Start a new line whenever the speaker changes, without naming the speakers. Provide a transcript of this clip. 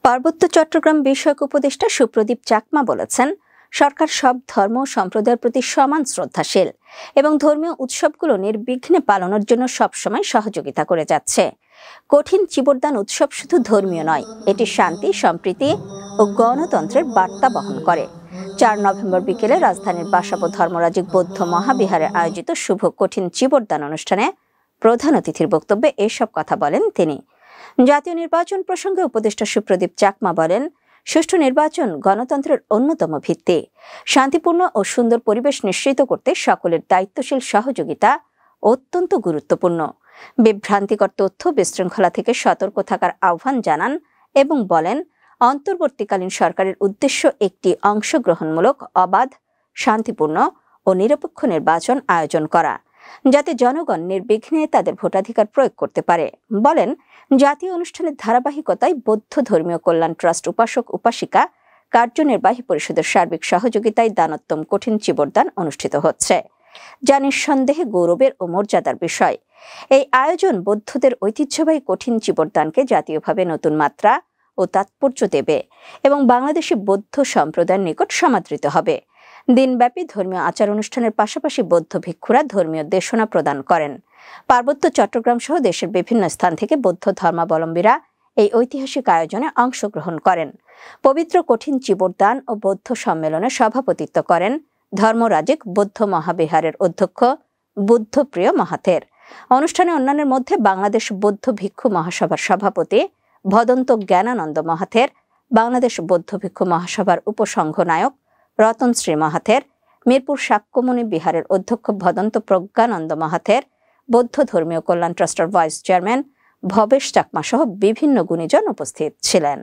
পার্বত্য চট্টগ্রাম বিষয়ক উপদেষ্টা সুপ্রদীপ চাকমা বলেছেন, সরকার সব ধর্ম ও সম্প্রদায়ের প্রতি সমান শ্রদ্ধাশীল এবং ধর্মীয় উৎসবগুলো নির্বিঘ্নে পালনের জন্য সবসময় সহযোগিতা করে যাচ্ছে। কঠিন চিবরদান উৎসব শুধু ধর্মীয় নয়, এটি শান্তি, সম্প্রীতি ও গণতন্ত্রের বার্তা বহন করে। 4 নভেম্বর বিকেলে রাজধানীর বাসাবো ধর্মরাজিক বৌদ্ধ মহাবিহারে আয়োজিত শুভ কঠিন চিবরদান অনুষ্ঠানে প্রধান অতিথির বক্তব্যে এসব কথা বলেন তিনি। জাতীয় নির্বাচন প্রসঙ্গে উপদেষ্টা সুপ্রদীপ চাকমা বলেন, সুষ্ঠু নির্বাচন গণতন্ত্রের অন্যতম ভিত্তি। শান্তিপূর্ণ ও সুন্দর পরিবেশ নিশ্চিত করতে সকলের দায়িত্বশীল সহযোগিতা অত্যন্ত গুরুত্বপূর্ণ। বিভ্রান্তিকর তথ্য বিশৃঙ্খলা থেকে সতর্ক থাকার আহ্বান জানান এবং বলেন, অন্তর্বর্তীকালীন সরকারের উদ্দেশ্য একটি অংশগ্রহণমূলক, অবাধ, শান্তিপূর্ণ ও নিরপেক্ষ নির্বাচন আয়োজন করা, যাতে জনগণ নির্বিঘ্নে তাদের ভোটাধিকার প্রয়োগ করতে পারে। বলেন, জাতীয় অনুষ্ঠানের ধারাবাহিকতায় বৌদ্ধ ধর্মীয় কল্যাণ ট্রাস্ট উপাসক উপাসিকা কার্যনির্বাহী পরিষদের সার্বিক সহযোগিতায় দানোত্তম কঠিন চিবরদান অনুষ্ঠিত হচ্ছে, যা নিঃসন্দেহে গৌরবের ও মর্যাদার বিষয়। এই আয়োজন বৌদ্ধদের ঐতিহ্যবাহী কঠিন চিবরদানকে জাতীয়ভাবে নতুন মাত্রা ও তাৎপর্য দেবে এবং বাংলাদেশি বৌদ্ধ সম্প্রদায়ের নিকট সমাদৃত হবে। দিনব্যাপী ধর্মীয় আচার অনুষ্ঠানের পাশাপাশি বৌদ্ধ ভিক্ষুরা ধর্মীয় দেশনা প্রদান করেন। পার্বত্য চট্টগ্রাম সহ দেশের বিভিন্ন স্থান থেকে বৌদ্ধ ধর্মাবলম্বীরা এই ঐতিহাসিক আয়োজনে অংশগ্রহণ করেন। পবিত্র কঠিন চিবরদান ও বৌদ্ধ সম্মেলনে সভাপতিত্ব করেন ধর্মরাজিক বৌদ্ধ মহাবিহারের অধ্যক্ষ বুদ্ধপ্রিয় মাহাথের। অনুষ্ঠানে অন্যান্যের মধ্যে বাংলাদেশ বৌদ্ধ ভিক্ষু মহাসভার সভাপতি ভদন্ত জ্ঞানানন্দ মাহাথের, বাংলাদেশ বৌদ্ধ ভিক্ষু মহাসভার উপসংঘ নায়ক রতনশ্রী মাহাথের, মিরপুর শাক্যমুনি বিহারের অধ্যক্ষ ভদন্ত প্রজ্ঞানন্দ মাহাথের, বৌদ্ধ ধর্মীয় কল্যাণ ট্রাস্টের ভাইস চেয়ারম্যান ভবেশ চাকমা সহ বিভিন্ন গুণীজন উপস্থিত ছিলেন।